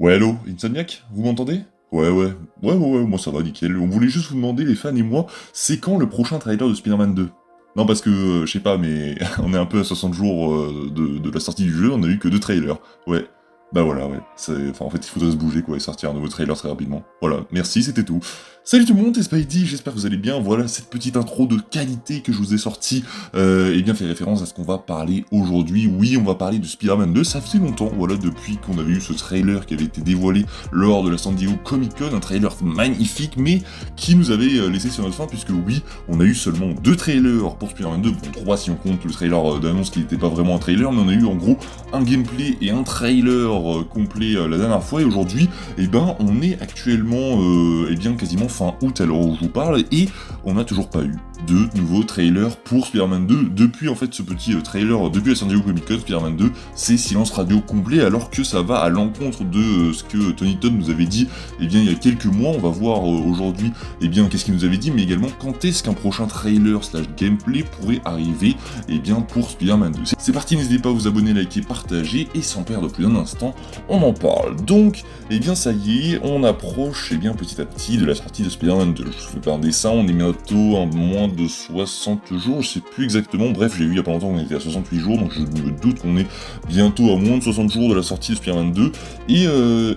Ouais, allô, Insomniac, vous m'entendez? Ouais, moi ça va, nickel. On voulait juste vous demander, les fans et moi, c'est quand le prochain trailer de Spider-Man 2? Non, parce que, je sais pas, mais on est un peu à 60 jours de la sortie du jeu, on a eu que 2 trailers. Ouais. Bah voilà, ouais. Enfin, en fait, il faudrait se bouger, quoi, et sortir un nouveau trailer très rapidement. Voilà, merci, c'était tout. Salut tout le monde, c'est Spidey, j'espère que vous allez bien. Voilà, cette petite intro de qualité que je vous ai sortie, et bien fait référence à ce qu'on va parler aujourd'hui. Oui, on va parler de Spider-Man 2, ça faisait longtemps, voilà, depuis qu'on avait eu ce trailer qui avait été dévoilé lors de la San Diego Comic-Con, un trailer magnifique, mais qui nous avait laissé sur notre faim, puisque oui, on a eu seulement 2 trailers pour Spider-Man 2, bon 3 si on compte le trailer d'annonce qui n'était pas vraiment un trailer, mais on a eu en gros un gameplay et un trailer complet la dernière fois, et aujourd'hui, eh ben, on est actuellement, eh bien, quasiment fin août à l'heure où je vous parle, et on n'a toujours pas eu de nouveaux trailers pour Spider-Man 2, depuis en fait ce petit trailer, depuis la San Diego Comic-Con, Spider-Man 2, c'est silence radio complet, alors que ça va à l'encontre de ce que Tony Todd nous avait dit, eh bien, il y a quelques mois. On va voir aujourd'hui, eh bien, qu'est-ce qu'il nous avait dit, mais également quand est-ce qu'un prochain trailer / gameplay pourrait arriver, eh bien, pour Spider-Man 2. C'est parti, n'hésitez pas à vous abonner, liker, partager, et sans perdre plus d'un instant, on en parle. Donc, eh bien, ça y est, on approche, eh bien, petit à petit de la sortie de Spider-Man 2. Je vous fais pas un dessin, on est bientôt à moins de 60 jours, je sais plus exactement, bref, j'ai vu il y a pas longtemps qu'on était à 68 jours, donc je me doute qu'on est bientôt à moins de 60 jours de la sortie de Spider-Man 2, et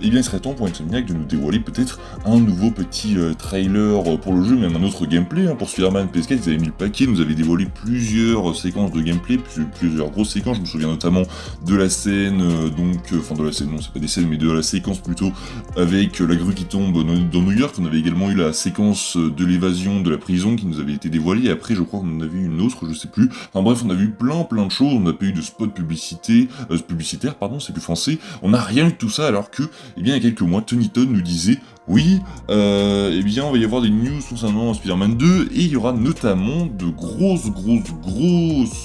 eh bien, il serait temps pour Insomniac de nous dévoiler peut-être un nouveau petit trailer pour le jeu, même un autre gameplay, hein. Pour Spider-Man PS4, ils avaient mis le paquet, nous avaient dévoilé plusieurs séquences de gameplay, plusieurs grosses séquences, je me souviens notamment de la scène, enfin de la scène, non c'est pas des scènes, mais de la séquence plutôt, avec la grue qui tombe dans New York. On avait également eu la séquence de l'évasion de la prison qui nous avait été dévoilée, et après je crois qu'on en avait eu une autre, je sais plus, enfin bref, on a vu plein de choses, on n'a pas eu de spot publicitaire, pardon, c'est plus français, on n'a rien eu de tout ça, alors que, eh bien, il y a quelques mois, Tony Todd nous disait, oui, eh bien, on va y avoir des news concernant Spider-Man 2, et il y aura notamment de grosses,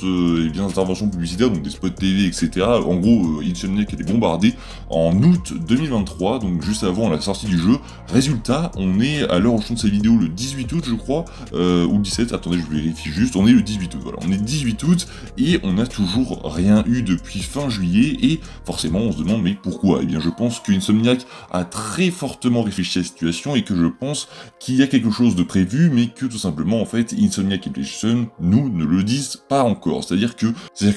eh bien, interventions publicitaires, donc des spots TV, etc. En gros, Insomniac était bombardé en août 2023, donc juste avant la sortie du jeu. Résultat, on est, à l'heure où je tourne cette vidéo, le 18 août, je crois, ou le 17, attendez, je vérifie juste, on est le 18 août, voilà, on est 18 août, et on n'a toujours rien eu depuis fin juillet, et forcément, on se demande, mais pourquoi? Eh bien, je pense qu'Insomniac a très fortement réfléchi à la situation, et que je pense qu'il y a quelque chose de prévu, mais que tout simplement, en fait, Insomniac et PlayStation, nous, ne le disent pas encore. C'est-à-dire que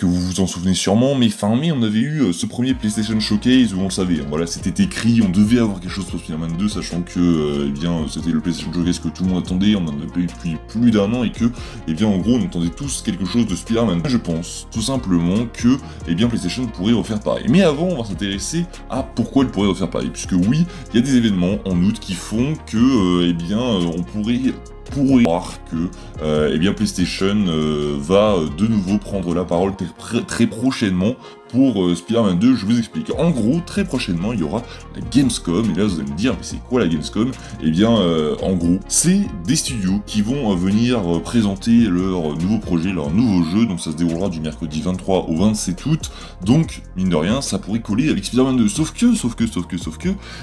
vous vous en souvenez sûrement, mais fin mai, on avait eu ce premier PlayStation Showcase où on le savait, voilà, c'était écrit, on devait avoir quelque chose pour Spider-Man 2, sachant que, eh bien, c'était le PlayStation Showcase que tout le monde attendait, on en a pas eu depuis plus d'un an, et que, eh bien, en gros, on attendait tous quelque chose de Spider-Man. Je pense, tout simplement, que, eh bien, PlayStation pourrait refaire pareil. Mais avant, on va s'intéresser à pourquoi elle pourrait refaire pareil, puisque oui, il y a des événements en août qui font que, eh bien, on pourrait croire que eh bien PlayStation va de nouveau prendre la parole très prochainement pour Spider-Man 2, je vous explique. En gros, très prochainement, il y aura la Gamescom, et là vous allez me dire, mais c'est quoi la Gamescom? Eh bien, en gros, c'est des studios qui vont venir présenter leur nouveau projet, leur nouveau jeu, donc ça se déroulera du mercredi 23 au 27 août, donc, mine de rien, ça pourrait coller avec Spider-Man 2, sauf que,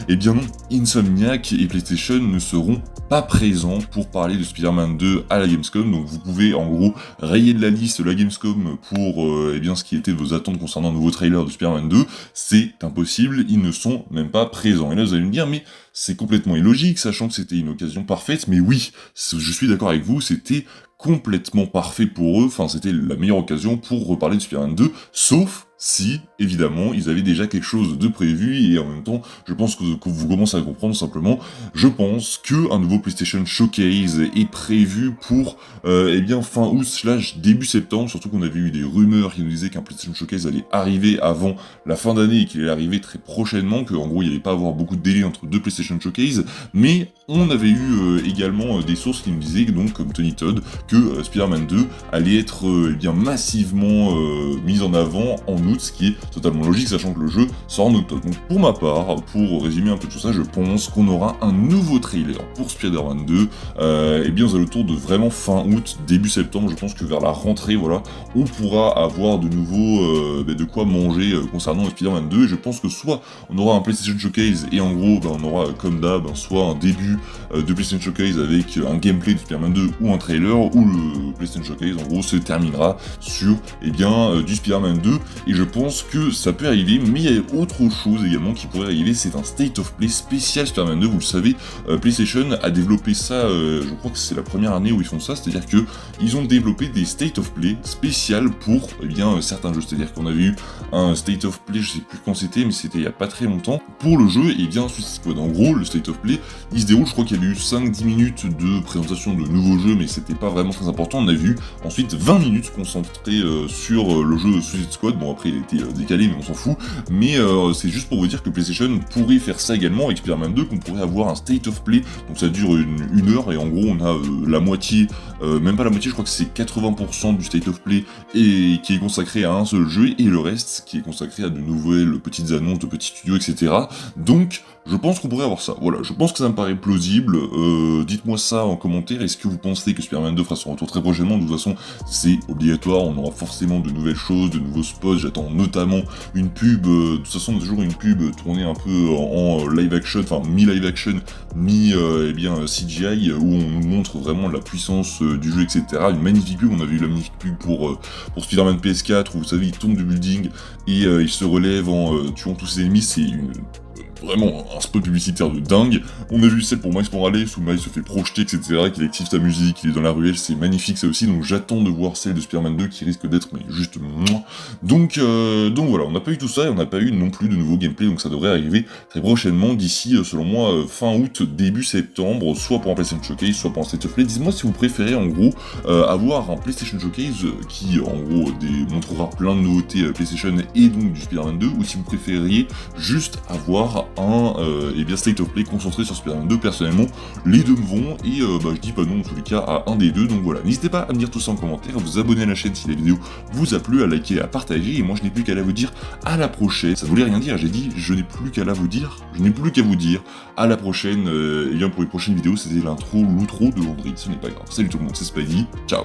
eh bien non, Insomniac et PlayStation ne seront pas présents pour parler de Spider-Man 2 à la Gamescom, donc vous pouvez en gros rayer de la liste la Gamescom pour eh bien ce qui était vos attentes concernant un nouveau trailer de Spider-Man 2, c'est impossible, ils ne sont même pas présents. Et là vous allez me dire, mais c'est complètement illogique, sachant que c'était une occasion parfaite, mais oui, je suis d'accord avec vous, c'était complètement parfait pour eux, enfin c'était la meilleure occasion pour reparler de Spider-Man 2, sauf si, évidemment, ils avaient déjà quelque chose de prévu, et en même temps, je pense que vous commencez à comprendre simplement, je pense qu'un nouveau PlayStation Showcase est prévu pour, eh bien, fin août / début septembre, surtout qu'on avait eu des rumeurs qui nous disaient qu'un PlayStation Showcase allait arriver avant la fin d'année, et qu'il allait arriver très prochainement, qu'en gros, il n'y allait pas avoir beaucoup de délai entre deux PlayStation Showcase, mais on avait eu également des sources qui nous disaient, donc, comme Tony Todd, que Spider-Man 2 allait être, eh bien, massivement mis en avant en août, ce qui est totalement logique, sachant que le jeu sort en octobre. Donc pour ma part, pour résumer un peu tout ça, je pense qu'on aura un nouveau trailer pour Spider-Man 2, et bien aux alentours de vraiment fin août, début septembre. Je pense que vers la rentrée, voilà, on pourra avoir de nouveau de quoi manger concernant Spider-Man 2, et je pense que soit on aura un PlayStation Showcase, et en gros, on aura comme d'hab, soit un début vu de PlayStation Showcase avec un gameplay de Spider-Man 2 ou un trailer, ou le PlayStation Showcase en gros se terminera sur du Spider-Man 2, et je pense que ça peut arriver, mais il y a autre chose également qui pourrait arriver, c'est un State of Play spécial Spider-Man 2, vous le savez, PlayStation a développé ça, je crois que c'est la première année où ils font ça, c'est-à-dire que ils ont développé des State of Play spéciales pour certains jeux, c'est-à-dire qu'on avait eu un State of Play, je sais plus quand c'était, mais c'était il y a pas très longtemps, pour le jeu, et bien Suicide Squad. En gros, le State of Play, il se déroule, je crois qu'il y avait eu 5-10 minutes de présentation de nouveaux jeux, mais c'était pas vraiment très important, on a vu ensuite 20 minutes concentrées sur le jeu Suicide Squad, bon après il a été décalé, mais on s'en fout, mais c'est juste pour vous dire que PlayStation pourrait faire ça également avec Spider-Man 2, qu'on pourrait avoir un State of Play, donc ça dure une heure, et en gros on a la moitié, même pas la moitié, je crois que c'est 80% du State of Play et qui est consacré à un seul jeu, et le reste qui est consacré à de nouvelles petites annonces de petits studios, etc. Donc je pense qu'on pourrait avoir ça, voilà, je pense que ça me paraît plausible, dites-moi ça en commentaire, est-ce que vous pensez que Spider-Man 2 fera son retour très prochainement? De toute façon c'est obligatoire, on aura forcément de nouvelles choses, de nouveaux spots, j'attends notamment une pub, de toute façon toujours une pub tournée un peu en live action, enfin mi-live action, CGI, où on nous montre vraiment la puissance du jeu, etc. Une magnifique pub, on avait eu la magnifique pub pour Spider-Man PS4, où vous savez il tombe du building et il se relève en tuant tous ses ennemis, c'est vraiment un spot publicitaire de dingue. On a vu celle pour Miles Morales où Miles se fait projeter, etc., qu'il active sa musique, il est dans la ruelle, c'est magnifique ça aussi, donc j'attends de voir celle de Spider-Man 2 qui risque d'être mais juste donc voilà, on n'a pas eu tout ça et on n'a pas eu non plus de nouveau gameplay, donc ça devrait arriver très prochainement, d'ici selon moi fin août, début septembre, soit pour un PlayStation Showcase, soit pour un State of Play. Dites-moi si vous préférez en gros avoir un PlayStation Showcase qui en gros montrera plein de nouveautés PlayStation et donc du Spider-Man 2, ou si vous préfériez juste avoir un State of Play concentré sur Spider-Man 2. Personnellement, les deux me vont, et je dis pas non en tous les cas à un des deux, donc voilà. N'hésitez pas à me dire tout ça en commentaire, à vous abonner à la chaîne si la vidéo vous a plu, à liker, à partager, et moi je n'ai plus qu'à vous dire à la prochaine. Ça voulait rien dire, j'ai dit je n'ai plus qu'à vous dire, à la prochaine, et bien pour une prochaine vidéo, c'était l'outro de Landry, ce n'est pas grave. Salut tout le monde, c'est Spidey, ciao.